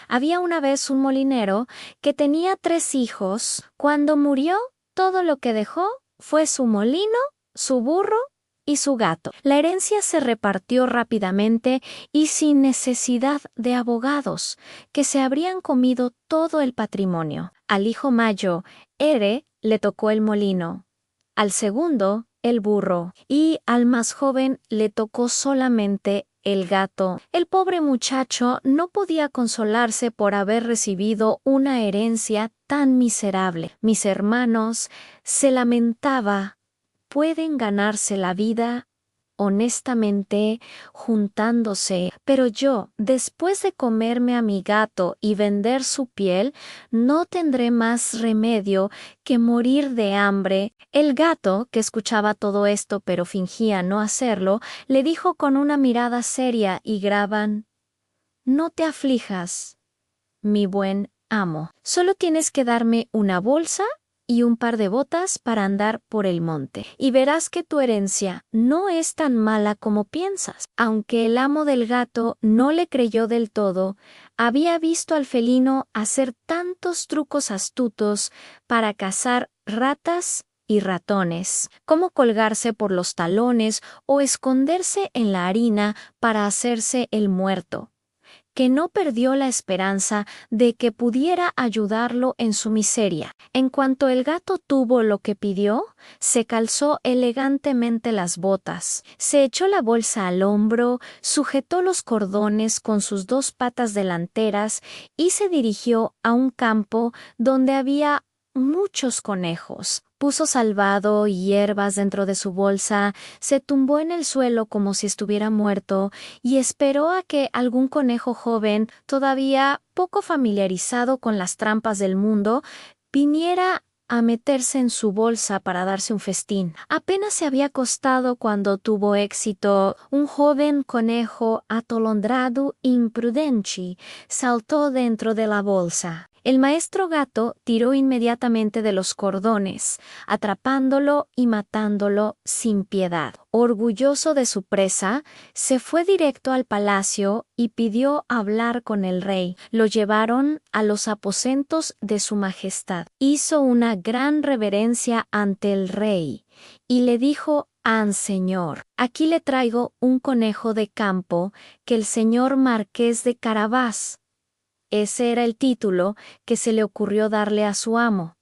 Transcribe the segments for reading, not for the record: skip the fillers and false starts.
Había una vez un molinero que tenía 3 hijos. Cuando murió, todo lo que dejó fue su molino, su burro y su gato. La herencia se repartió rápidamente y sin necesidad de abogados, que se habrían comido todo el patrimonio. Al hijo mayor, Ere, le tocó el molino, al segundo, el burro, y al más joven le tocó solamente el gato. El pobre muchacho no podía consolarse por haber recibido una herencia tan miserable. Mis hermanos, se lamentaba, pueden ganarse la vida honestamente juntándose, pero yo, después de comerme a mi gato y vender su piel, no tendré más remedio que morir de hambre. El gato, que escuchaba todo esto pero fingía no hacerlo, le dijo con una mirada seria y grave: «No te aflijas, mi buen amo. Solo tienes que darme una bolsa y un par de botas para andar por el monte, y verás que tu herencia no es tan mala como piensas». Aunque el amo del gato no le creyó del todo, había visto al felino hacer tantos trucos astutos para cazar ratas y ratones, como colgarse por los talones o esconderse en la harina para hacerse el muerto, que no perdió la esperanza de que pudiera ayudarlo en su miseria. En cuanto el gato tuvo lo que pidió, se calzó elegantemente las botas, se echó la bolsa al hombro, sujetó los cordones con sus 2 patas delanteras y se dirigió a un campo donde había muchos conejos. Puso salvado y hierbas dentro de su bolsa, se tumbó en el suelo como si estuviera muerto y esperó a que algún conejo joven, todavía poco familiarizado con las trampas del mundo, viniera a meterse en su bolsa para darse un festín. Apenas se había acostado cuando tuvo éxito. Un joven conejo atolondrado imprudente saltó dentro de la bolsa. El maestro gato tiró inmediatamente de los cordones, atrapándolo y matándolo sin piedad. Orgulloso de su presa, se fue directo al palacio y pidió hablar con el rey. Lo llevaron a los aposentos de su majestad. Hizo una gran reverencia ante el rey y le dijo: «Señor, aquí le traigo un conejo de campo que el señor marqués de Carabás». Ese era el título que se le ocurrió darle a su amo.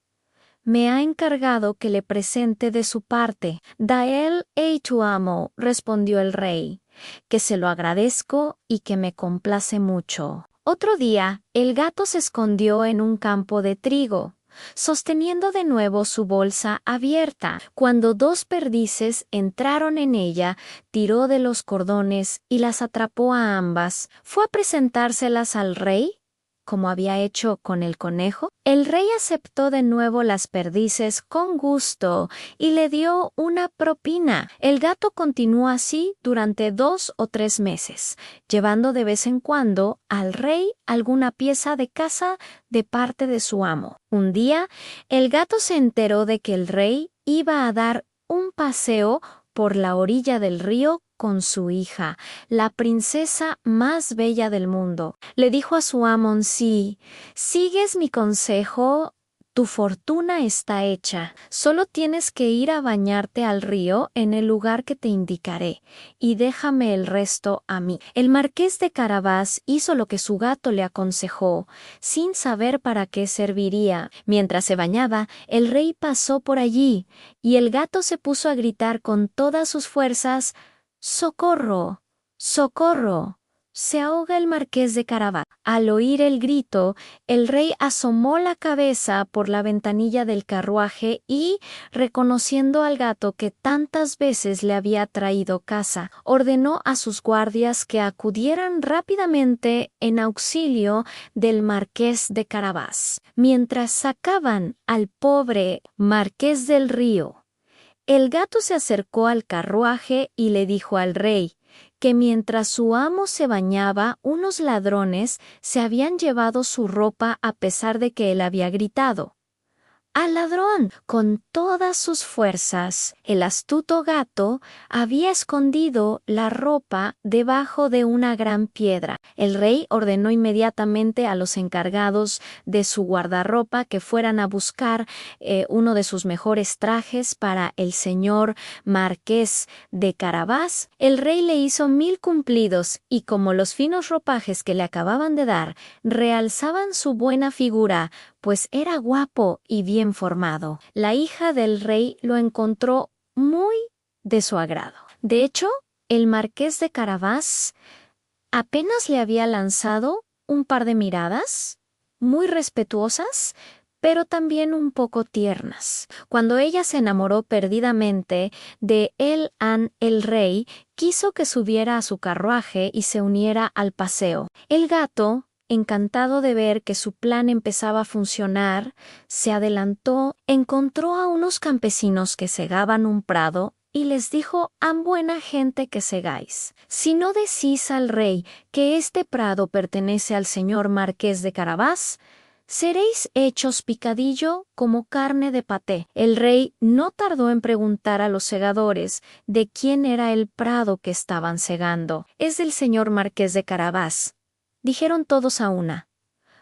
«Me ha encargado que le presente de su parte». «Da él tu amo», respondió el rey, «que se lo agradezco y que me complace mucho». Otro día, el gato se escondió en un campo de trigo, sosteniendo de nuevo su bolsa abierta. Cuando 2 perdices entraron en ella, tiró de los cordones y las atrapó a ambas. Fue a presentárselas al rey, como había hecho con el conejo. El rey aceptó de nuevo las perdices con gusto y le dio una propina. El gato continuó así durante 2 o 3 meses, llevando de vez en cuando al rey alguna pieza de caza de parte de su amo. Un día, el gato se enteró de que el rey iba a dar un paseo por la orilla del río con su hija, la princesa más bella del mundo. Le dijo a su amo: «Si sigues mi consejo, tu fortuna está hecha. Solo tienes que ir a bañarte al río en el lugar que te indicaré, y déjame el resto a mí». El marqués de Carabás hizo lo que su gato le aconsejó, sin saber para qué serviría. Mientras se bañaba, el rey pasó por allí, y el gato se puso a gritar con todas sus fuerzas: «¡Socorro! ¡Socorro! Se ahoga el marqués de Carabás». Al oír el grito, el rey asomó la cabeza por la ventanilla del carruaje y, reconociendo al gato que tantas veces le había traído caza, ordenó a sus guardias que acudieran rápidamente en auxilio del marqués de Carabás. Mientras sacaban al pobre marqués del río, el gato se acercó al carruaje y le dijo al rey que mientras su amo se bañaba, unos ladrones se habían llevado su ropa a pesar de que él había gritado: al ladrón. Con todas sus fuerzas, el astuto gato había escondido la ropa debajo de una gran piedra. El rey ordenó inmediatamente a los encargados de su guardarropa que fueran a buscar uno de sus mejores trajes para el señor marqués de Carabás. El rey le hizo 1000 cumplidos y como los finos ropajes que le acababan de dar realzaban su buena figura, pues era guapo y bien formado, la hija del rey lo encontró muy de su agrado. De hecho, el marqués de Carabás apenas le había lanzado un par de miradas, muy respetuosas, pero también un poco tiernas. Cuando ella se enamoró perdidamente de el rey quiso que subiera a su carruaje y se uniera al paseo. El gato, encantado de ver que su plan empezaba a funcionar, se adelantó, encontró a unos campesinos que segaban un prado y les dijo a buena gente que segáis: si no decís al rey que este prado pertenece al señor marqués de Carabás, seréis hechos picadillo como carne de paté. El rey no tardó en preguntar a los segadores de quién era el prado que estaban segando. Es del señor marqués de Carabás, dijeron todos a una,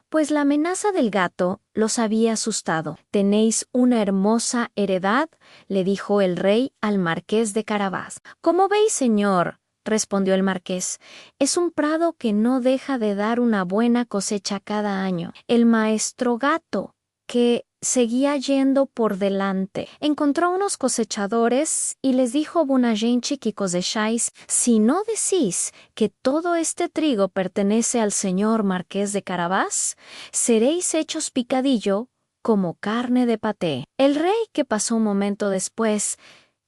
pues la amenaza del gato los había asustado. Tenéis una hermosa heredad, le dijo el rey al marqués de Carabás. Como veis, señor, respondió el marqués, es un prado que no deja de dar una buena cosecha cada año. El maestro gato, que seguía yendo por delante, encontró a unos cosechadores y les dijo: buena gente que cosecháis, si no decís que todo este trigo pertenece al señor marqués de Carabás, seréis hechos picadillo como carne de paté. El rey, que pasó un momento después,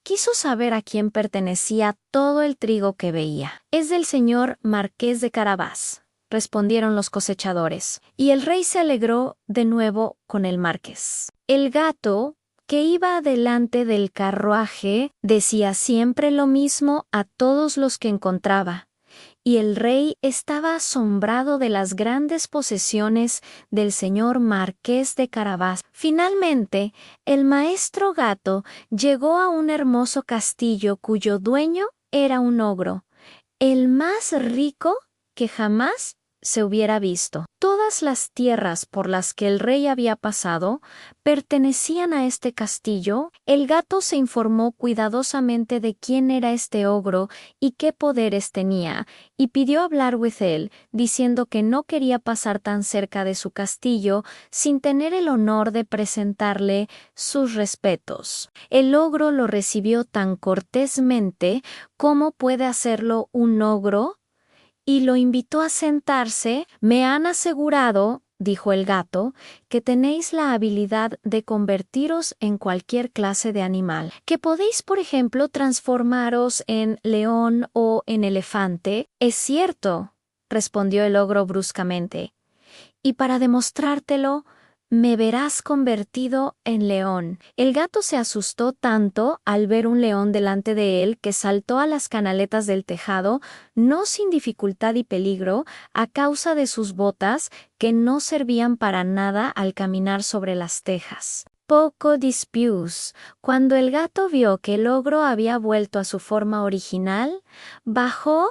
quiso saber a quién pertenecía todo el trigo que veía. Es del señor marqués de Carabás, respondieron los cosechadores, y el rey se alegró de nuevo con el marqués. El gato, que iba delante del carruaje, decía siempre lo mismo a todos los que encontraba, y el rey estaba asombrado de las grandes posesiones del señor marqués de Carabás. Finalmente, el maestro gato llegó a un hermoso castillo cuyo dueño era un ogro, el más rico que jamás se hubiera visto. Todas las tierras por las que el rey había pasado pertenecían a este castillo. El gato se informó cuidadosamente de quién era este ogro y qué poderes tenía, y pidió hablar with él, diciendo que no quería pasar tan cerca de su castillo sin tener el honor de presentarle sus respetos. El ogro lo recibió tan cortésmente como puede hacerlo un ogro, y lo invitó a sentarse. Me han asegurado, dijo el gato, que tenéis la habilidad de convertiros en cualquier clase de animal, que podéis, por ejemplo, transformaros en león o en elefante. Es cierto, respondió el ogro bruscamente, y para demostrártelo, me verás convertido en león. El gato se asustó tanto al ver un león delante de él que saltó a las canaletas del tejado, no sin dificultad y peligro, a causa de sus botas, que no servían para nada al caminar sobre las tejas. Poco después, cuando el gato vio que el ogro había vuelto a su forma original, bajó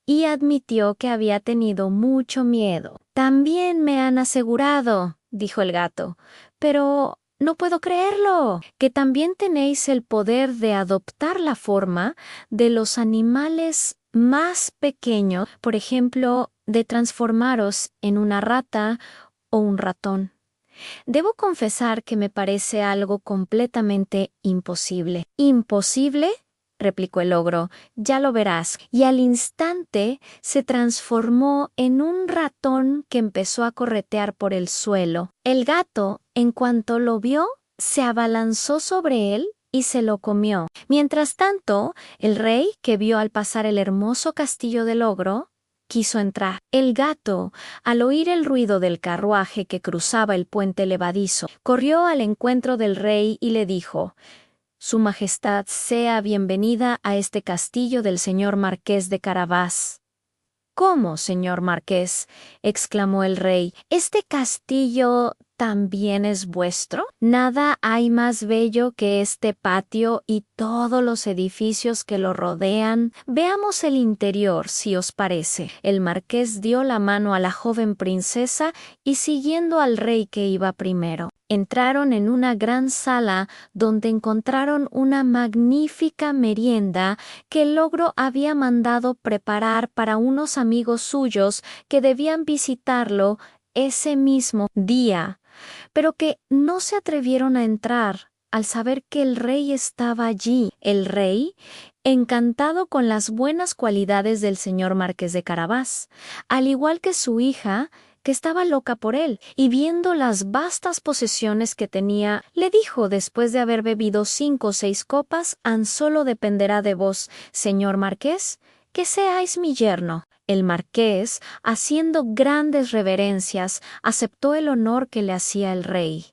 y admitió que había tenido mucho miedo. También me han asegurado, dijo el gato, pero no puedo creerlo, que también tenéis el poder de adoptar la forma de los animales más pequeños, por ejemplo, de transformaros en una rata o un ratón. Debo confesar que me parece algo completamente imposible. ¿Imposible?, replicó el ogro, ya lo verás. Y al instante se transformó en un ratón que empezó a corretear por el suelo. El gato, en cuanto lo vio, se abalanzó sobre él y se lo comió. Mientras tanto, el rey, que vio al pasar el hermoso castillo del ogro, quiso entrar. El gato, al oír el ruido del carruaje que cruzaba el puente levadizo, corrió al encuentro del rey y le dijo: Su Majestad sea bienvenida a este castillo del señor marqués de Carabás. ¿Cómo, señor marqués?, exclamó el rey. Este castillo también es vuestro? Nada hay más bello que este patio y todos los edificios que lo rodean. Veamos el interior, si os parece. El marqués dio la mano a la joven princesa y siguiendo al rey que iba primero. Entraron en una gran sala donde encontraron una magnífica merienda que el ogro había mandado preparar para unos amigos suyos que debían visitarlo ese mismo día, pero que no se atrevieron a entrar al saber que el rey estaba allí. El rey, encantado con las buenas cualidades del señor marqués de Carabás, al igual que su hija, que estaba loca por él, y viendo las vastas posesiones que tenía, le dijo después de haber bebido 5 o 6 copas: «Ansolo dependerá de vos, señor marqués, que seáis mi yerno». El marqués, haciendo grandes reverencias, aceptó el honor que le hacía el rey.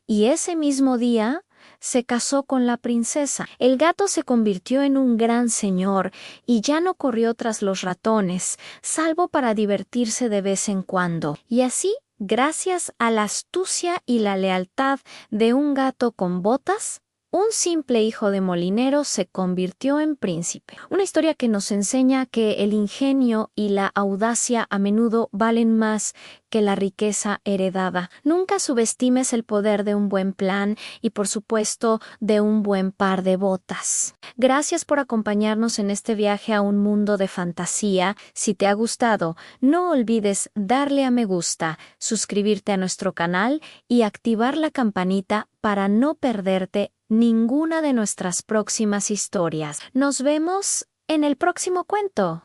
Y ese mismo día se casó con la princesa. El gato se convirtió en un gran señor y ya no corrió tras los ratones, salvo para divertirse de vez en cuando. Y así, gracias a la astucia y la lealtad de un gato con botas, un simple hijo de molinero se convirtió en príncipe. Una historia que nos enseña que el ingenio y la audacia a menudo valen más que la riqueza heredada. Nunca subestimes el poder de un buen plan y, por supuesto, de un buen par de botas. Gracias por acompañarnos en este viaje a un mundo de fantasía. Si te ha gustado, no olvides darle a me gusta, suscribirte a nuestro canal y activar la campanita para no perderte ninguna de nuestras próximas historias. Nos vemos en el próximo cuento.